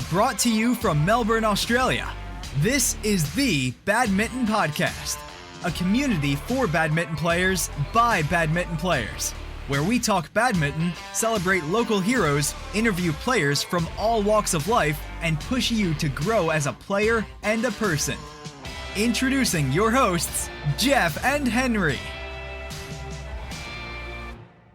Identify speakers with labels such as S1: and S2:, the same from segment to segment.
S1: Brought to you from Melbourne, Australia. This is the Badminton Podcast, a community for badminton players by badminton players, where we talk badminton, celebrate local heroes, interview players from all walks of life, and push you to grow as a player and a person. Introducing your hosts, Jeff and Henry.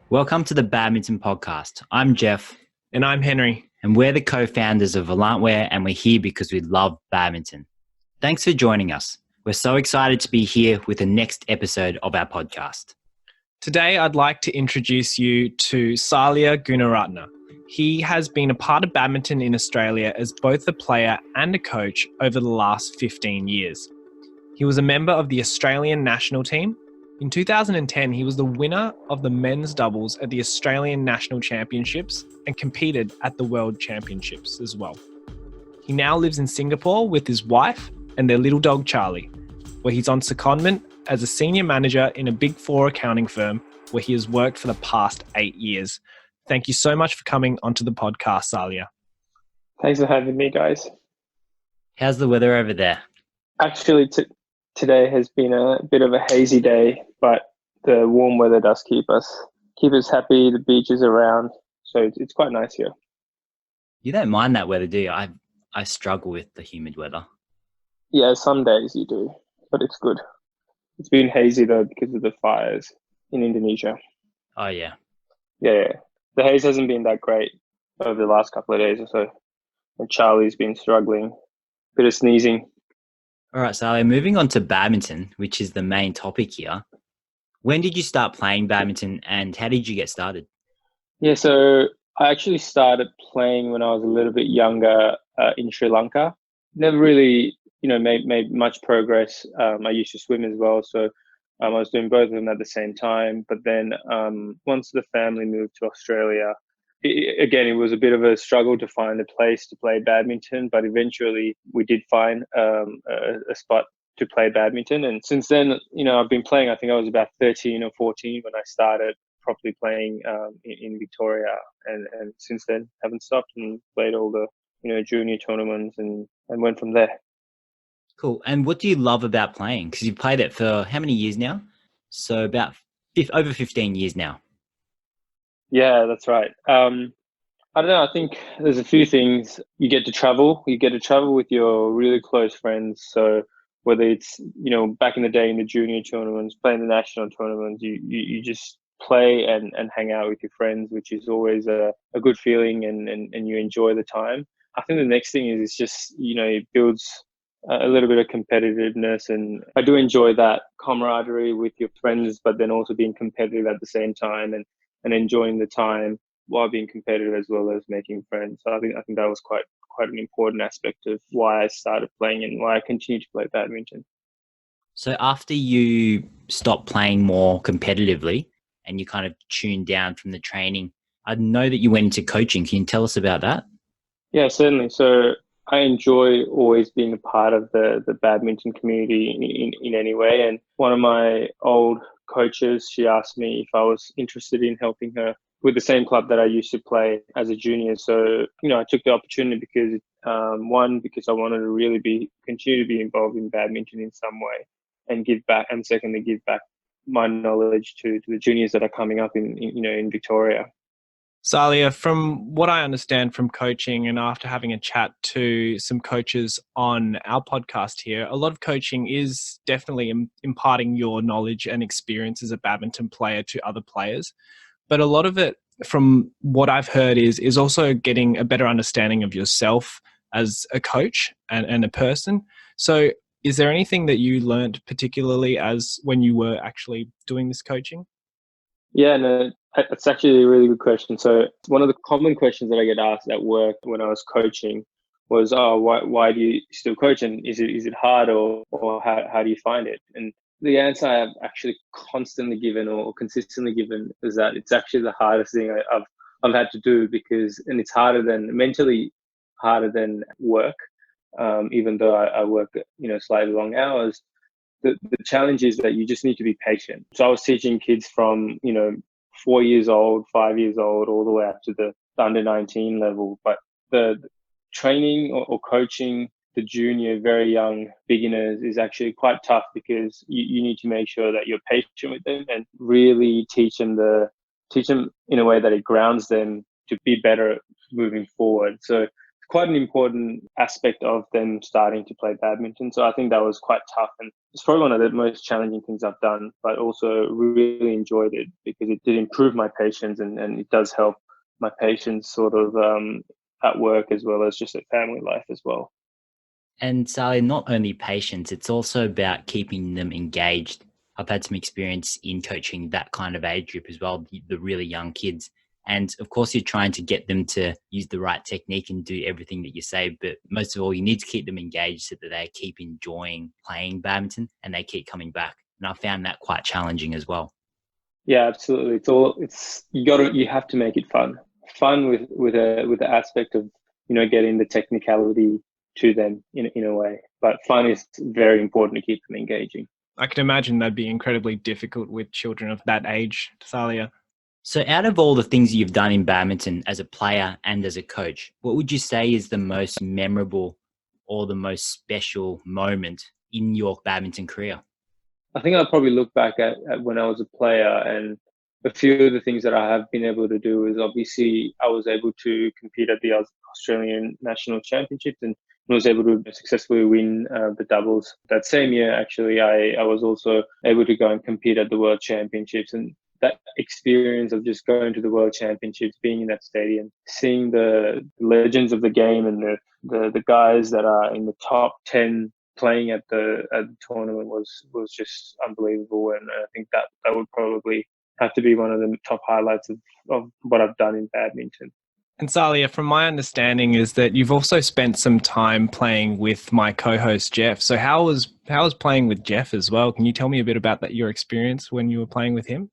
S2: Welcome to the Badminton Podcast. I'm Jeff.
S3: And I'm Henry.
S2: And we're the co-founders of Volant, and we're here because we love badminton. Thanks for joining us. We're so excited to be here with the next episode of our podcast.
S3: Today, I'd like to introduce you to Saliya Gunaratne. He has been a part of badminton in Australia as both a player and a coach over the last 15 years. He was a member of the Australian national team. In 2010, he was the winner of the men's doubles at the Australian National Championships and competed at the World Championships as well. He now lives in Singapore with his wife and their little dog Charlie, where he's on secondment as a senior manager in a Big Four accounting firm where he has worked for the past 8 years. Thank you so much for coming onto the podcast, Saliya.
S4: Thanks for having me, guys.
S2: How's the weather over there?
S4: Actually, today has been a bit of a hazy day, but the warm weather does keep us happy. The beach is around, so it's quite nice here.
S2: You don't mind that weather, do you? I struggle with the humid weather.
S4: Yeah, some days you do, but it's good. It's been hazy though because of the fires in Indonesia.
S2: Oh, yeah.
S4: Yeah. The haze hasn't been that great over the last couple of days or so. And Charlie's been struggling, bit of sneezing.
S2: All right, Sally, moving on to badminton, which is the main topic here. When did you start playing badminton and how did you get started?
S4: Yeah, so I actually started playing when I was a little bit younger in Sri Lanka. Never really, made much progress. I used to swim as well, so I was doing both of them at the same time. But then once the family moved to Australia, it was a bit of a struggle to find a place to play badminton, but eventually we did find a spot to play badminton. And since then, I've been playing. I think I was about 13 or 14 when I started properly playing in Victoria, and since then haven't stopped and played all the junior tournaments and went from there.
S2: Cool. And what do you love about playing? Because you've played it for how many years now? So about over 15 years now.
S4: Yeah, that's right. I don't know. I think there's a few things. You get to travel. You get to travel with your really close friends. So whether it's, back in the day in the junior tournaments, playing the national tournaments, you just play and hang out with your friends, which is always a good feeling and you enjoy the time. I think the next thing is it's just, it builds a little bit of competitiveness, and I do enjoy that camaraderie with your friends, but then also being competitive at the same time and enjoying the time while being competitive as well as making friends. So I think that was quite an important aspect of why I started playing and why I continue to play badminton.
S2: So after you stopped playing more competitively and you kind of tuned down from the training, I know that you went into coaching. Can you tell us about that? Yeah,
S4: certainly. So I enjoy always being a part of the badminton community in any way. And one of my old coaches, she asked me if I was interested in helping her with the same club that I used to play as a junior. So, I took the opportunity because I wanted to really continue to be involved in badminton in some way and give back, and secondly, give back my knowledge to the juniors that are coming up in Victoria.
S3: Saliya, from what I understand from coaching and after having a chat to some coaches on our podcast here, a lot of coaching is definitely imparting your knowledge and experience as a badminton player to other players. But a lot of it, from what I've heard, is also getting a better understanding of yourself as a coach and a person. So is there anything that you learned particularly as when you were actually doing this coaching?
S4: Yeah, no, it's actually a really good question. So one of the common questions that I get asked at work when I was coaching was, why do you still coach? And is it hard or how do you find it? And the answer I have actually constantly given or consistently given is that it's actually the hardest thing I've had to do and it's mentally harder than work. Even though I work, slightly long hours, the challenge is that you just need to be patient. So I was teaching kids from, 4 years old, 5 years old, all the way up to the under 19 level. But the training or coaching the junior, very young beginners is actually quite tough because you need to make sure that you're patient with them and really teach them in a way that it grounds them to be better moving forward. So it's quite an important aspect of them starting to play badminton. So I think that was quite tough, and it's probably one of the most challenging things I've done, but also really enjoyed it because it did improve my patience and it does help my patience sort of at work as well as just at family life as well.
S2: And Sally, not only patience, it's also about keeping them engaged. I've had some experience in coaching that kind of age group as well, the really young kids. And of course, you're trying to get them to use the right technique and do everything that you say. But most of all, you need to keep them engaged so that they keep enjoying playing badminton and they keep coming back. And I found that quite challenging as well.
S4: Yeah, absolutely. You have to make it fun. Fun with the aspect of, getting the technicality to them in a way. But fun is very important to keep them engaging.
S3: I can imagine that'd be incredibly difficult with children of that age, Saliya.
S2: So out of all the things you've done in badminton as a player and as a coach, what would you say is the most memorable or the most special moment in your badminton career?
S4: I think I'll probably look back at when I was a player, and a few of the things that I have been able to do is obviously I was able to compete at the Australian National Championships and was able to successfully win the doubles. That same year, actually, I was also able to go and compete at the World Championships. And that experience of just going to the World Championships, being in that stadium, seeing the legends of the game and the guys that are in the top 10 playing at the tournament was just unbelievable. And I think that would probably have to be one of the top highlights of what I've done in badminton.
S3: And Saliya, from my understanding, is that you've also spent some time playing with my co-host Jeff. So how was playing with Jeff as well? Can you tell me a bit about your experience when you were playing with him?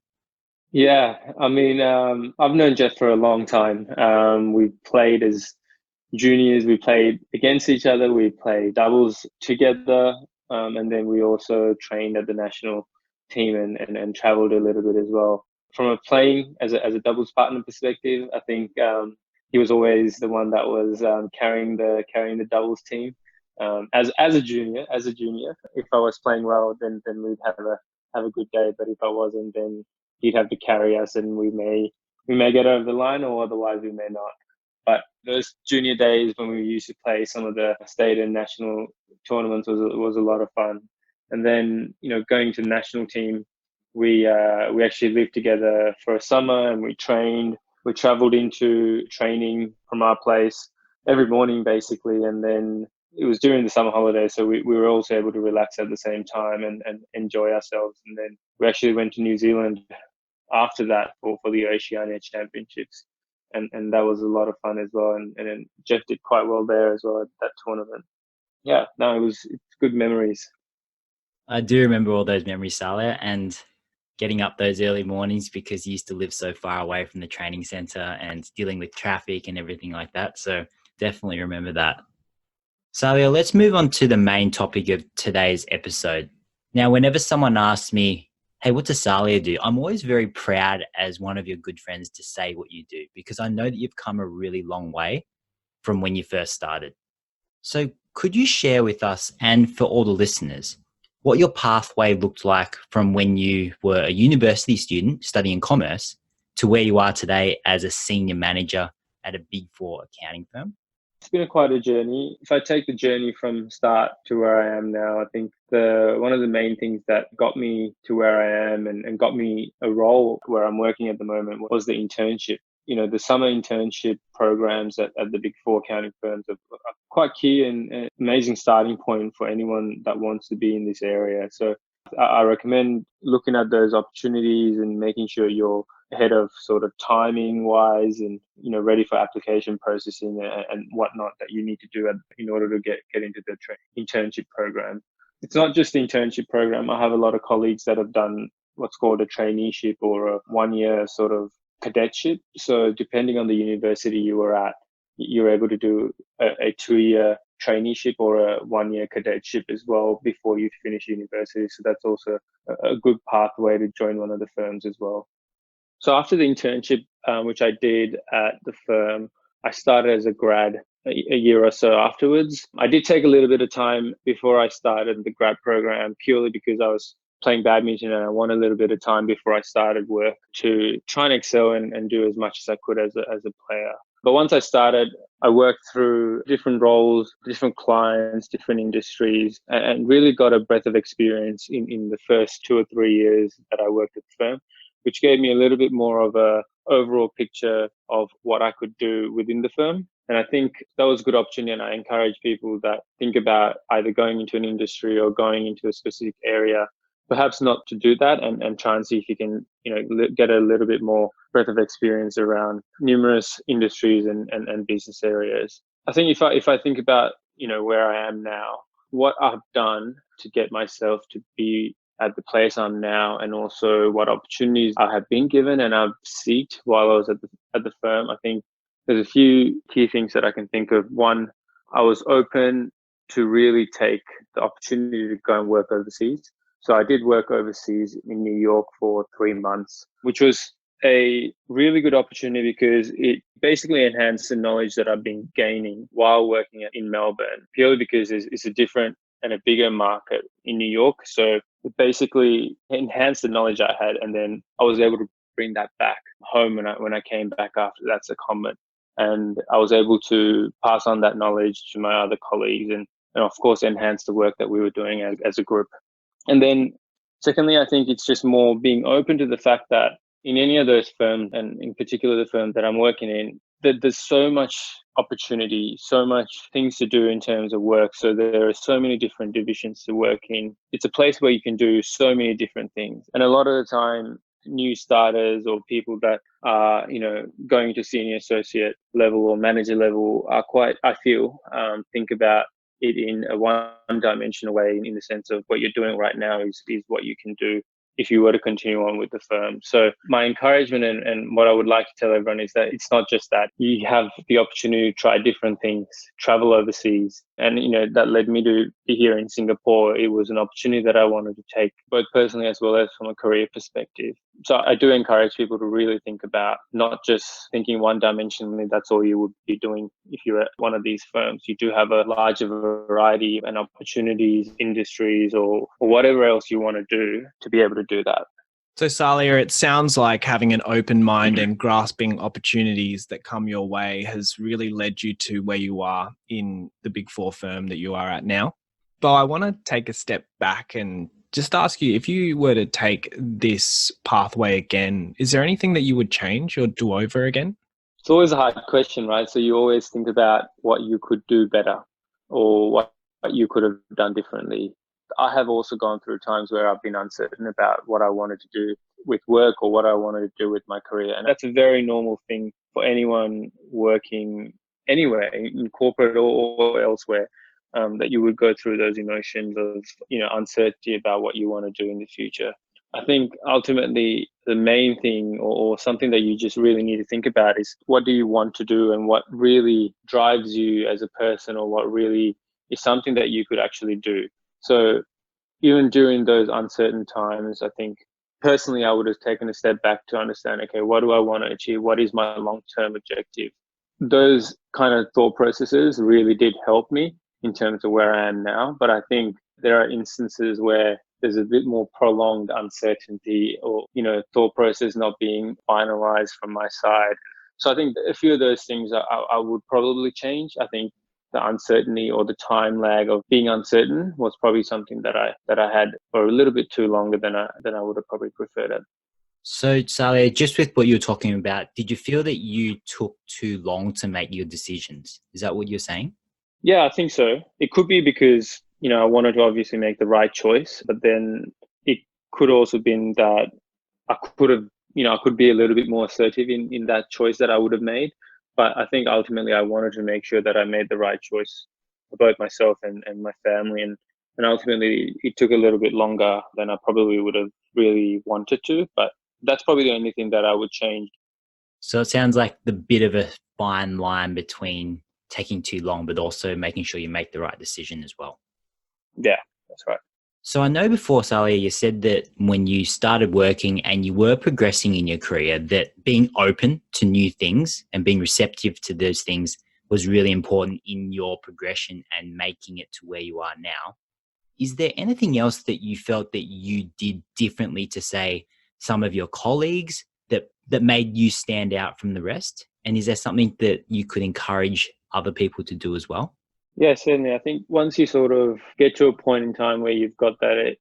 S4: Yeah, I mean, I've known Jeff for a long time. We played as juniors, we played against each other, we played doubles together, and then we also trained at the national team and traveled a little bit as well. From a playing as a doubles partner perspective, I think he was always the one that was carrying the doubles team. As a junior, if I was playing well, then we'd have a good day. But if I wasn't, then he'd have to carry us, and we may get over the line, or otherwise we may not. But those junior days when we used to play some of the state and national tournaments was a lot of fun. And then going to the national team, we actually lived together for a summer and we trained. We traveled into training from our place every morning basically, and then it was during the summer holidays, so we were also able to relax at the same time and enjoy ourselves. And then we actually went to New Zealand after that for the Oceania Championships, and that was a lot of fun as well. And then Jeff did quite well there as well at that tournament. Yeah, no, it's good memories.
S2: I do remember all those memories, Saliya, and getting up those early mornings because you used to live so far away from the training center and dealing with traffic and everything like that. So definitely remember that. Saliya, let's move on to the main topic of today's episode. Now, whenever someone asks me, hey, what does Saliya do? I'm always very proud as one of your good friends to say what you do, because I know that you've come a really long way from when you first started. So could you share with us and for all the listeners what your pathway looked like from when you were a university student studying commerce to where you are today as a senior manager at a Big Four accounting firm?
S4: It's been quite a journey. If I take the journey from start to where I am now, I think one of the main things that got me to where I am and got me a role where I'm working at the moment was the internship. The summer internship programs at the Big Four accounting firms are quite key and an amazing starting point for anyone that wants to be in this area. So I recommend looking at those opportunities and making sure you're ahead of sort of timing wise and ready for application processing and whatnot that you need to do in order to get into the internship program. It's not just the internship program. I have a lot of colleagues that have done what's called a traineeship or a 1-year sort of cadetship. So depending on the university you were at, you're able to do a 2-year traineeship or a 1-year cadetship as well before you finish university. So that's also a good pathway to join one of the firms as well. So after the internship, which I did at the firm, I started as a grad a year or so afterwards. I did take a little bit of time before I started the grad program, purely because I was playing badminton and I wanted a little bit of time before I started work to try and excel and do as much as I could as a player. But once I started, I worked through different roles, different clients, different industries, and really got a breadth of experience in the first 2 or 3 years that I worked at the firm, which gave me a little bit more of a overall picture of what I could do within the firm. And I think that was a good opportunity. And I encourage people that think about either going into an industry or going into a specific area, perhaps not to do that, and try and see if you can, get a little bit more breadth of experience around numerous industries and business areas. I think if I think about, where I am now, what I've done to get myself to be at the place I'm now, and also what opportunities I have been given and I've sought while I was at the firm, I think there's a few key things that I can think of. One, I was open to really take the opportunity to go and work overseas. So I did work overseas in New York for 3 months, which was a really good opportunity because it basically enhanced the knowledge that I've been gaining while working in Melbourne, purely because it's a different and a bigger market in New York. So it basically enhanced the knowledge I had, and then I was able to bring that back home when I came back after that secondment. And I was able to pass on that knowledge to my other colleagues and of course enhance the work that we were doing as a group. And then secondly, I think it's just more being open to the fact that in any of those firms, and in particular the firm that I'm working in, that there's so much opportunity, so much things to do in terms of work. So there are so many different divisions to work in. It's a place where you can do so many different things. And a lot of the time, new starters or people that are, going to senior associate level or manager level are quite, I feel, think about it in a one-dimensional way, in the sense of what you're doing right now is what you can do if you were to continue on with the firm. So my encouragement and what I would like to tell everyone is that it's not just that. You have the opportunity to try different things, travel overseas. And, that led me to be here in Singapore. It was an opportunity that I wanted to take, both personally as well as from a career perspective. So I do encourage people to really think about not just thinking one-dimensionally, that's all you would be doing if you're at one of these firms. You do have a larger variety and opportunities, industries, or whatever else you want to do to be able to do that.
S3: So Saliya, it sounds like having an open mind and grasping opportunities that come your way has really led you to where you are in the Big Four firm that you are at now. But I want to take a step back and just ask you, if you were to take this pathway again, is there anything that you would change or do over again?
S4: It's always a hard question, right? So you always think about what you could do better or what you could have done differently. I have also gone through times where I've been uncertain about what I wanted to do with work or what I wanted to do with my career. And that's a very normal thing for anyone working anywhere, in corporate or elsewhere, that you would go through those emotions of, uncertainty about what you want to do in the future. I think ultimately the main thing or something that you just really need to think about is what do you want to do and what really drives you as a person, or what really is something that you could actually do. So even during those uncertain times, I think personally, I would have taken a step back to understand, okay, what do I want to achieve? What is my long-term objective? Those kind of thought processes really did help me in terms of where I am now. But I think there are instances where there's a bit more prolonged uncertainty or, thought process not being finalized from my side. So I think a few of those things I would probably change. I think the uncertainty or the time lag of being uncertain was probably something that I had for a little bit too longer than I would have probably preferred it.
S2: So Saliya, just with what you're talking about, did you feel that you took too long to make your decisions? Is that what you're saying?
S4: Yeah, I think so. It could be because, I wanted to obviously make the right choice, but then it could also have been that I could have, I could be a little bit more assertive in that choice that I would have made. But I think ultimately I wanted to make sure that I made the right choice for both myself and my family. And ultimately it took a little bit longer than I probably would have really wanted to. But that's probably the only thing that I would change.
S2: So it sounds like the bit of a fine line between taking too long, but also making sure you make the right decision as well.
S4: Yeah, that's right.
S2: So I know before, Saliya, you said that when you started working and you were progressing in your career, that being open to new things and being receptive to those things was really important in your progression and making it to where you are now. Is there anything else that you felt that you did differently to, say, some of your colleagues that made you stand out from the rest? And is there something that you could encourage other people to do as well?
S4: Yeah, certainly. I think once you sort of get to a point in time where you've got that,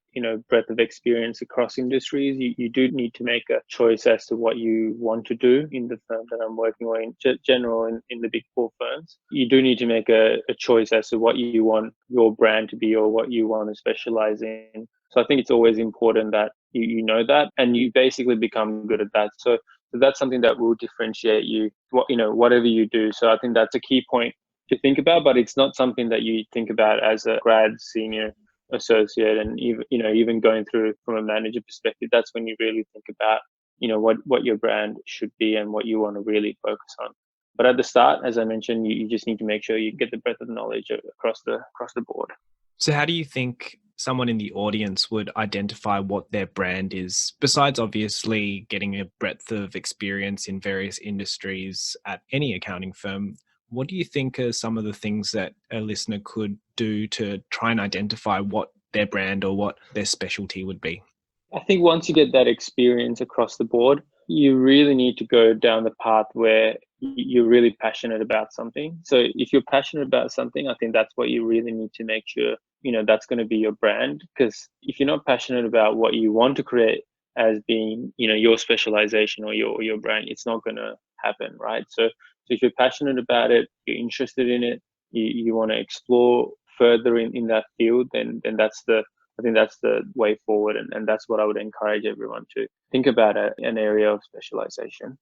S4: breadth of experience across industries, you do need to make a choice as to what you want to do in the firm that I'm working or in general in the big four firms. You do need to make a choice as to what you want your brand to be or what you want to specialize in. So I think it's always important that you know that and you basically become good at that. So that's something that will differentiate you, whatever you do. So I think that's a key point to think about, but it's not something that you think about as a grad, senior, associate, and even going through from a manager perspective. That's when you really think about what your brand should be and what you want to really focus on. But at the start, as I mentioned, you just need to make sure you get the breadth of knowledge across the board.
S3: So how do you think someone in the audience would identify what their brand is, besides obviously getting a breadth of experience in various industries at any accounting firm? What do you think are some of the things that a listener could do to try and identify what their brand or what their specialty would be?
S4: I think once you get that experience across the board, you really need to go down the path where you're really passionate about something. So if you're passionate about something, I think that's what you really need to make sure, that's going to be your brand. Because if you're not passionate about what you want to create as being, your specialization or your brand, it's not going to happen, right? So if you're passionate about it, you're interested in it, you want to explore further in that field, then I think that's the way forward. And that's what I would encourage everyone to think about, an area of specialization.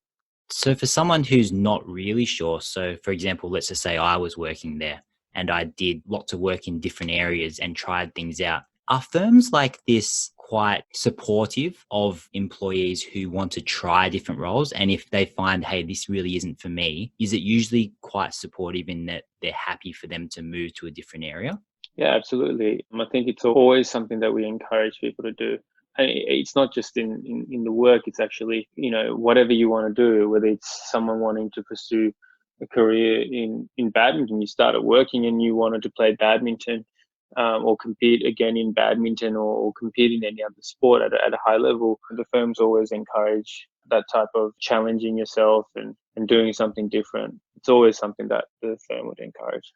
S2: So for someone who's not really sure, so for example, let's just say I was working there and I did lots of work in different areas and tried things out. Are firms like this quite supportive of employees who want to try different roles? And if they find, hey, this really isn't for me, is it usually quite supportive in that they're happy for them to move to a different area?
S4: Yeah, absolutely. I think it's always something that we encourage people to do. And it's not just in the work, it's actually, whatever you want to do, whether it's someone wanting to pursue a career in badminton, you started working and you wanted to play badminton, or compete again in badminton or compete in any other sport at a high level. The firms always encourage that type of challenging yourself and doing something different. It's always something that the firm would encourage.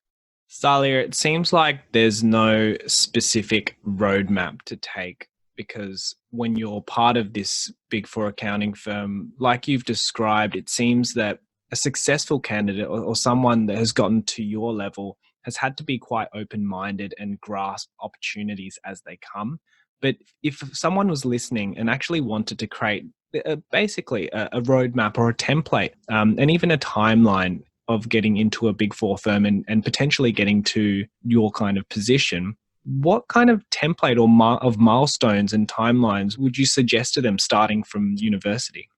S3: Saliya, it seems like there's no specific roadmap to take, because when you're part of this big four accounting firm, like you've described, it seems that a successful candidate or someone that has gotten to your level has had to be quite open-minded and grasp opportunities as they come. But if someone was listening and actually wanted to create basically a roadmap or a template, and even a timeline of getting into a big four firm and potentially getting to your kind of position, what kind of template or of milestones and timelines would you suggest to them starting from university?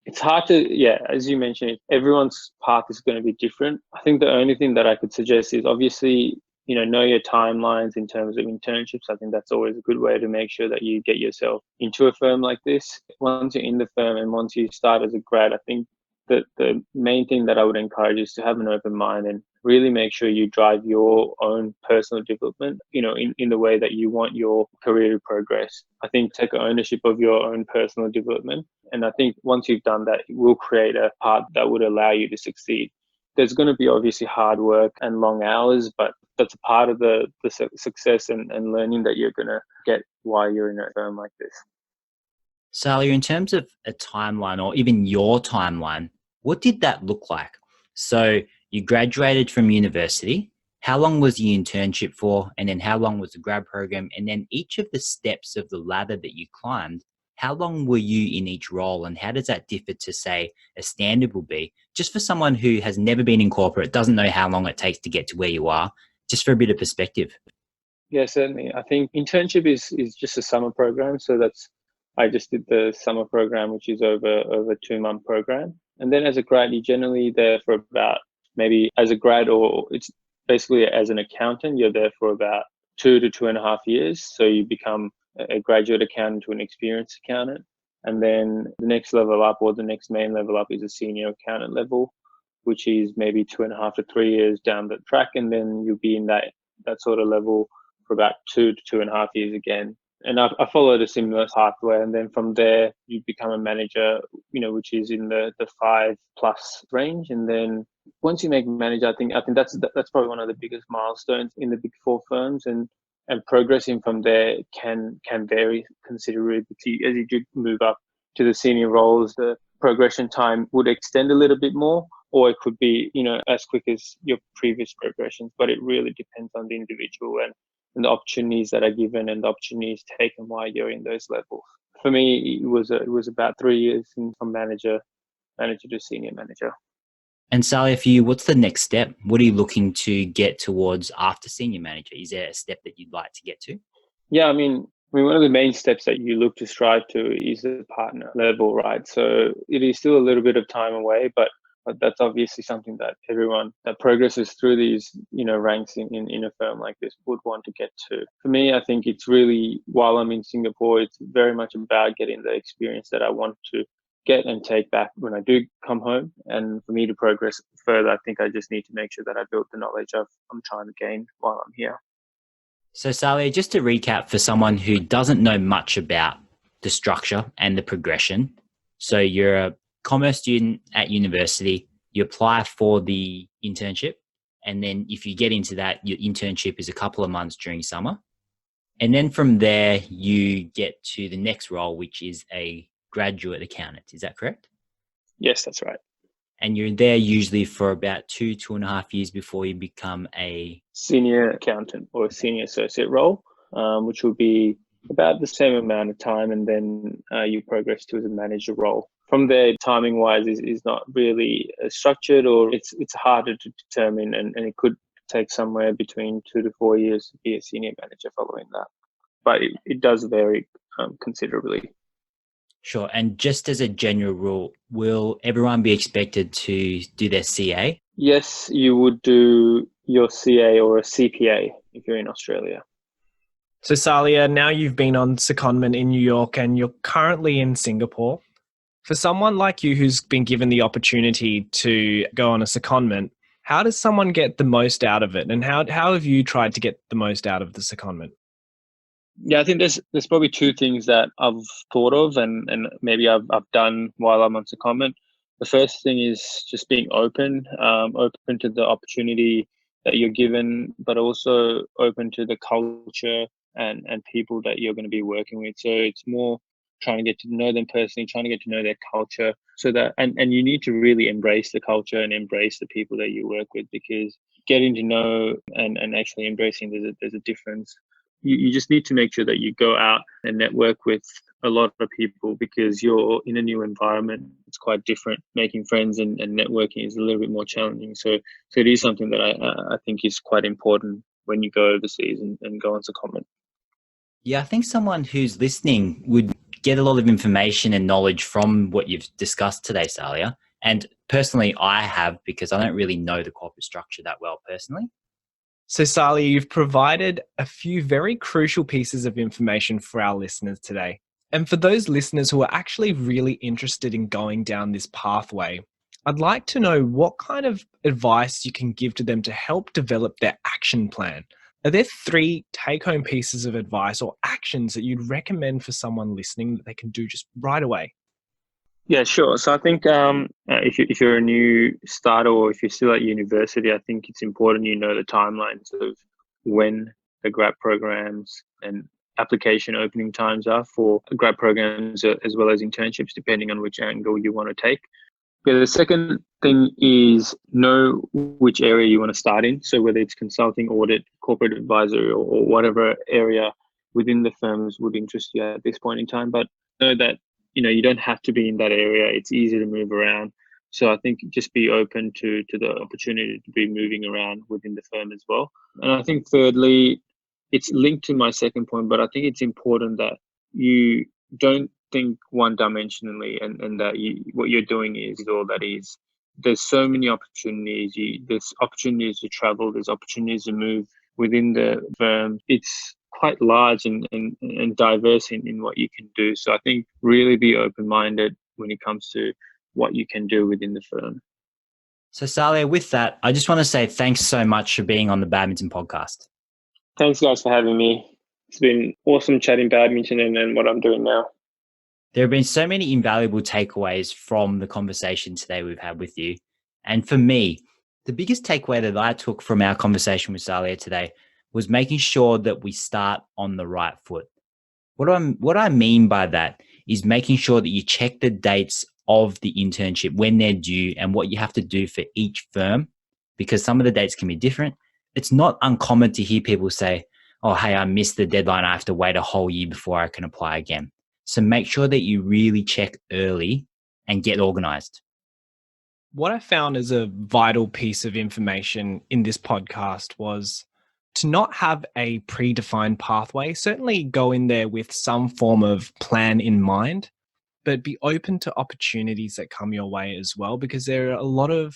S4: It's hard to, as you mentioned, everyone's path is going to be different. I think the only thing that I could suggest is obviously, know your timelines in terms of internships. I think that's always a good way to make sure that you get yourself into a firm like this. Once you're in the firm and once you start as a grad, I think that the main thing that I would encourage is to have an open mind and really make sure you drive your own personal development, in the way that you want your career to progress. I think take ownership of your own personal development. And I think once you've done that, it will create a path that would allow you to succeed. There's going to be obviously hard work and long hours, but that's a part of the success and learning that you're going to get while you're in a firm like this.
S2: Saliya, in terms of a timeline or even your timeline, what did that look like? So you graduated from university. How long was the internship for? And then how long was the grad program? And then each of the steps of the ladder that you climbed, how long were you in each role? And how does that differ to, say, a standard will be? Just for someone who has never been in corporate, doesn't know how long it takes to get to where you are, just for a bit of perspective.
S4: Yeah, certainly. I think internship is just a summer program. So I just did the summer program, which is over a 2-month program. And then as a grad, you're generally there for about, maybe as a grad, or it's basically as an accountant, you're there for about 2 to 2.5 years. So you become a graduate accountant to an experienced accountant. And then the next level up, or the next main level up, is a senior accountant level. which is maybe 2.5 to 3 years down the track, and then you'll be in that sort of level for about 2 to 2.5 years again. And I followed a similar pathway, and then from there you become a manager, which is in the 5+ range. And then once you make manager, I think that's probably one of the biggest milestones in the Big Four firms, and progressing from there can vary considerably. As you do move up to the senior roles, the progression time would extend a little bit more, or it could be as quick as your previous progressions. But it really depends on the individual and the opportunities that are given and the opportunities taken while you're in those levels. For me, it was about 3 years from manager to senior manager.
S2: And Sally, for you, what's the next step? What are you looking to get towards after senior manager? Is there a step that you'd like to get to?
S4: Yeah, I mean, one of the main steps that you look to strive to is the partner level, right? So it is still a little bit of time away, but that's obviously something that everyone that progresses through these, ranks in a firm like this would want to get to. For me, I think it's really, while I'm in Singapore, it's very much about getting the experience that I want to get and take back when I do come home. And for me to progress further, I think I just need to make sure that I build the knowledge I'm trying to gain while I'm here.
S2: So Sally, just to recap for someone who doesn't know much about the structure and the progression. So you're a commerce student at university, you apply for the internship, and then if you get into that, your internship is a couple of months during summer. And then from there, you get to the next role, which is a graduate accountant. Is that correct?
S4: Yes, that's right.
S2: And you're there usually for about 2.5 years before you become a
S4: senior accountant or a senior associate role, which will be about the same amount of time, and then you progress to the manager role. From there, timing wise is not really structured, or it's harder to determine, and it could take somewhere between 2 to 4 years to be a senior manager following that. But it does vary considerably.
S2: Sure. And just as a general rule, will everyone be expected to do their CA?
S4: Yes, you would do your CA or a CPA if you're in Australia.
S3: So Saliya, now you've been on secondment in New York and you're currently in Singapore. For someone like you who's been given the opportunity to go on a secondment, how does someone get the most out of it? And how have you tried to get the most out of the secondment?
S4: Yeah, I think there's probably two things that I've thought of and maybe I've done while I'm on secondment. The first thing is just being open to the opportunity that you're given, but also open to the culture and people that you're going to be working with. So it's more trying to get to know them personally, trying to get to know their culture, so that and you need to really embrace the culture and embrace the people that you work with, because getting to know and actually embracing, there's a difference. You just need to make sure that you go out and network with a lot of people, because you're in a new environment. It's quite different. Making friends and networking is a little bit more challenging. So it is something that I think is quite important when you go overseas and go on secondment.
S2: Yeah, I think someone who's listening would get a lot of information and knowledge from what you've discussed today, Saliya. And personally, I have, because I don't really know the corporate structure that well personally.
S3: So Saliya, you've provided a few very crucial pieces of information for our listeners today. And for those listeners who are actually really interested in going down this pathway, I'd like to know what kind of advice you can give to them to help develop their action plan. Are there 3 take-home pieces of advice or actions that you'd recommend for someone listening that they can do just right away?
S4: Yeah, sure. So I think if you're a new starter or if you're still at university, I think it's important you know the timelines of when the grad programs and application opening times are for grad programs as well as internships, depending on which angle you want to take. Yeah, the second thing is know which area you want to start in. So whether it's consulting, audit, corporate advisory, or whatever area within the firms would interest you at this point in time. But know that you don't have to be in that area. It's easy to move around. So I think just be open to the opportunity to be moving around within the firm as well. And I think thirdly, it's linked to my second point, but I think it's important that you don't think one-dimensionally and that what you're doing is all that is. There's so many opportunities. There's opportunities to travel. There's opportunities to move within the firm. It's quite large and diverse in what you can do. So I think really be open-minded when it comes to what you can do within the firm.
S2: So Saliya, with that, I just want to say thanks so much for being on the Badminton Podcast.
S4: Thanks, guys, for having me. It's been awesome chatting badminton and what I'm doing now.
S2: There have been so many invaluable takeaways from the conversation today we've had with you. And for me, the biggest takeaway that I took from our conversation with Saliya today was making sure that we start on the right foot. What I mean by that is making sure that you check the dates of the internship, when they're due, and what you have to do for each firm, because some of the dates can be different. It's not uncommon to hear people say, oh, hey, I missed the deadline. I have to wait a whole year before I can apply again. So make sure that you really check early and get organized.
S3: What I found as a vital piece of information in this podcast was to not have a predefined pathway. Certainly go in there with some form of plan in mind, but be open to opportunities that come your way as well, because there are a lot of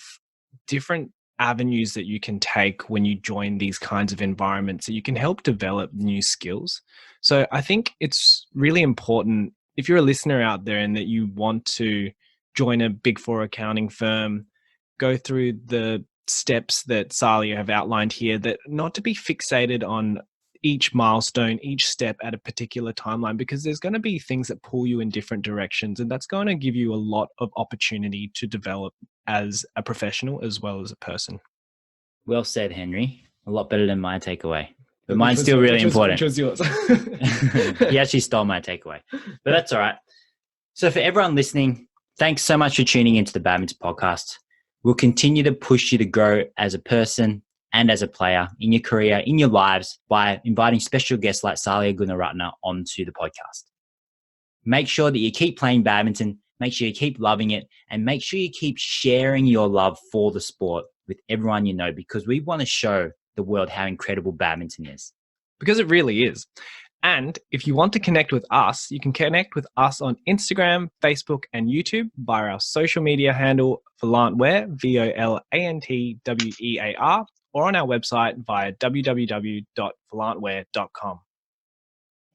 S3: different avenues that you can take when you join these kinds of environments that you can help develop new skills. So I think it's really important, if you're a listener out there and that you want to join a Big Four accounting firm, go through the steps that Saliya have outlined here, that not to be fixated on each milestone, each step at a particular timeline, because there's going to be things that pull you in different directions, and that's going to give you a lot of opportunity to develop as a professional as well as a person.
S2: Well said, Henry. A lot better than my takeaway. But mine's still really important.
S3: Which was yours?
S2: He actually stole my takeaway. But that's all right. So for everyone listening, thanks so much for tuning into the Badminton Podcast. We'll continue to push you to grow as a person and as a player in your career, in your lives, by inviting special guests like Saliya Gunaratne onto the podcast. Make sure that you keep playing badminton, make sure you keep loving it, and make sure you keep sharing your love for the sport with everyone you know, because we want to show the world how incredible badminton is.
S3: Because it really is. And if you want to connect with us, you can connect with us on Instagram, Facebook, and YouTube via our social media handle, Volantwear, VOLANTWEAR, or on our website via www.volantwear.com.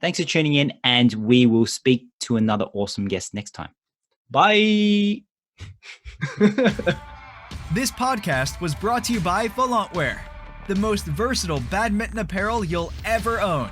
S2: Thanks for tuning in, and we will speak to another awesome guest next time.
S3: Bye.
S1: This podcast was brought to you by Volantwear, the most versatile badminton apparel you'll ever own.